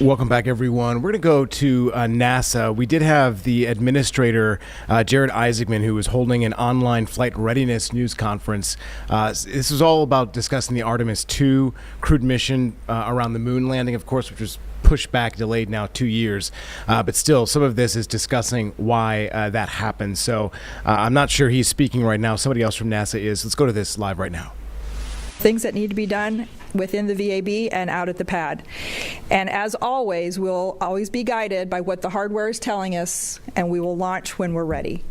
Welcome back, everyone. We're going to go to NASA. We did have the administrator, Jared Isaacman, who was holding an online flight readiness news conference. This was all about discussing the Artemis II crewed mission around the moon landing, of course, which was pushed back, delayed now 2 years. But still, some of this is discussing why that happened. So I'm not sure he's speaking right now. Somebody else from NASA is. Let's go to this live right now. Things that need to be done within the VAB and out at the pad. And as always, we'll always be guided by what the hardware is telling us, and we will launch when we're ready.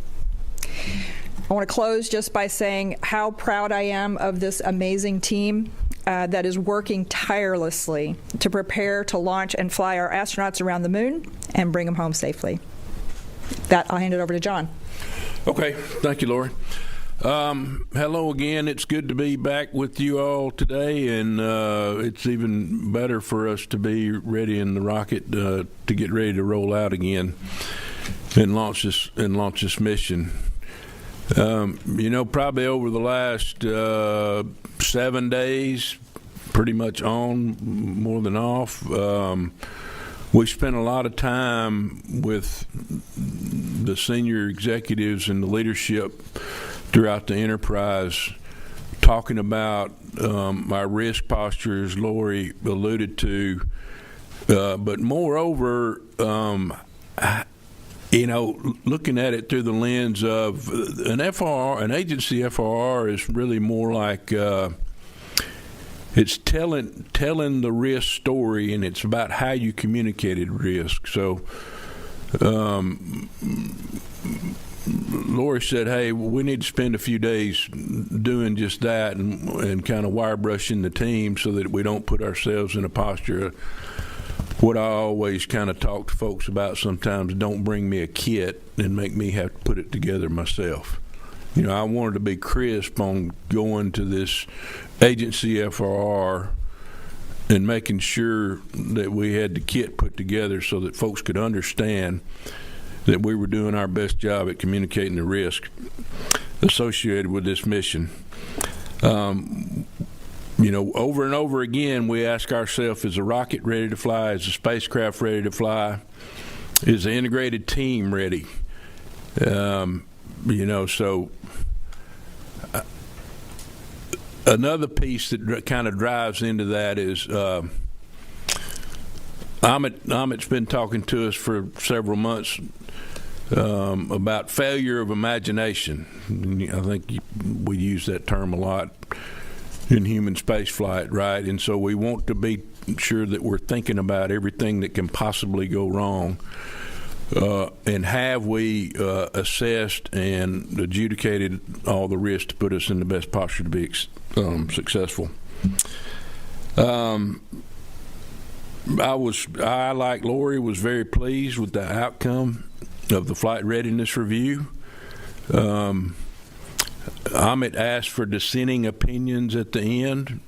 I want to close just by saying how proud I am of this amazing team that is working tirelessly to prepare to launch and fly our astronauts around the moon and bring them home safely. That, I'll hand it over to John. Okay, thank you, Lori. Hello again. It's good to be back with you all today, and it's even better for us to be ready in the rocket to get ready to roll out again and launch this mission. Probably over the last 7 days, pretty much on, more than off, we spent a lot of time with the senior executives and the leadership throughout the enterprise, talking about our risk posture, as Lori alluded to, but moreover, looking at it through the lens of an agency FRR is really more like it's telling the risk story, and it's about how you communicated risk. So Lori said, hey, we need to spend a few days doing just that and kind of wire brushing the team so that we don't put ourselves in a posture of what I always kind of talk to folks about sometimes: don't bring me a kit and make me have to put it together myself. I wanted to be crisp on going to this agency FRR and making sure that we had the kit put together so that folks could understand that we were doing our best job at communicating the risk associated with this mission. Over and over again, we ask ourselves, is the rocket ready to fly? Is the spacecraft ready to fly? Is the integrated team ready? So another piece that kind of drives into that is Amit's been talking to us for several months about failure of imagination. I think we use that term a lot in human spaceflight, right? And so we want to be sure that we're thinking about everything that can possibly go wrong. And have we assessed and adjudicated all the risks to put us in the best posture to be successful? I, like Lori, was very pleased with the outcome of the flight readiness review. Amit asked for dissenting opinions at the end.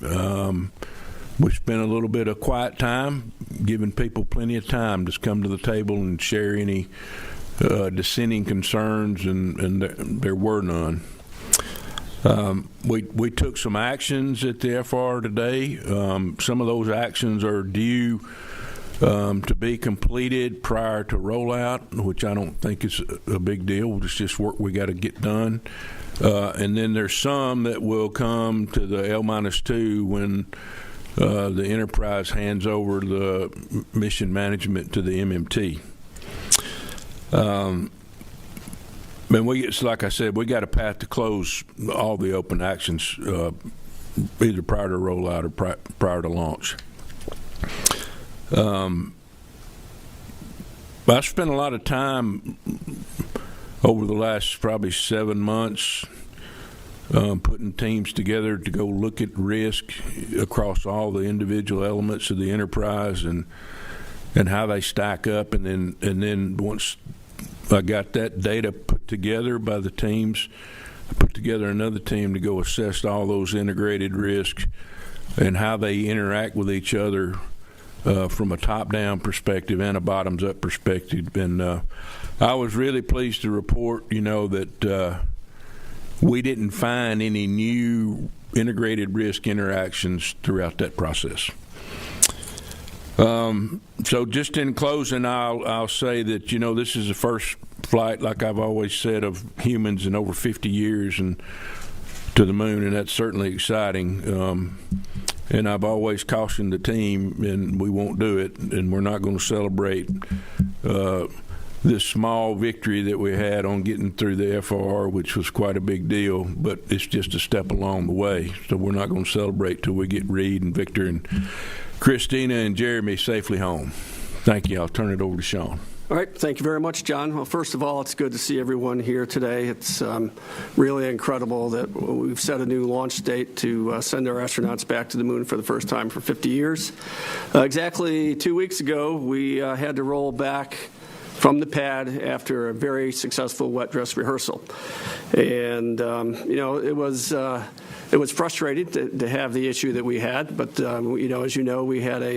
We spent a little bit of quiet time, giving people plenty of time to come to the table and share any dissenting concerns, and there were none. We took some actions at the FR today. Some of those actions are due to be completed prior to rollout, which I don't think is a big deal. It's just work we got to get done. And then there's some that will come to the L-2 when the enterprise hands over the mission management to the MMT. And like I said, we got a path to close all the open actions either prior to rollout or prior to launch. I spent a lot of time over the last probably 7 months putting teams together to go look at risk across all the individual elements of the enterprise and how they stack up, and then once I got that data put together by the teams, I put together another team to go assess all those integrated risks and how they interact with each other from a top-down perspective and a bottoms-up perspective. And I was really pleased to report, that we didn't find any new integrated risk interactions throughout that process. So just in closing, I'll say that, this is the first flight, like I've always said, of humans in over 50 years and to the moon, and that's certainly exciting. And I've always cautioned the team, and we won't do it, and we're not going to celebrate this small victory that we had on getting through the FR, which was quite a big deal, but it's just a step along the way. So we're not going to celebrate till we get Reed and Victor and Christina and Jeremy safely home. Thank you. I'll turn it over to Sean. All right. Thank you very much, John. Well, first of all, it's good to see everyone here today. It's really incredible that we've set a new launch date to send our astronauts back to the moon for the first time for 50 years. Exactly 2 weeks ago, we had to roll back from the pad after a very successful wet dress rehearsal. And, it was frustrating to have the issue that we had, but, as you know, we had a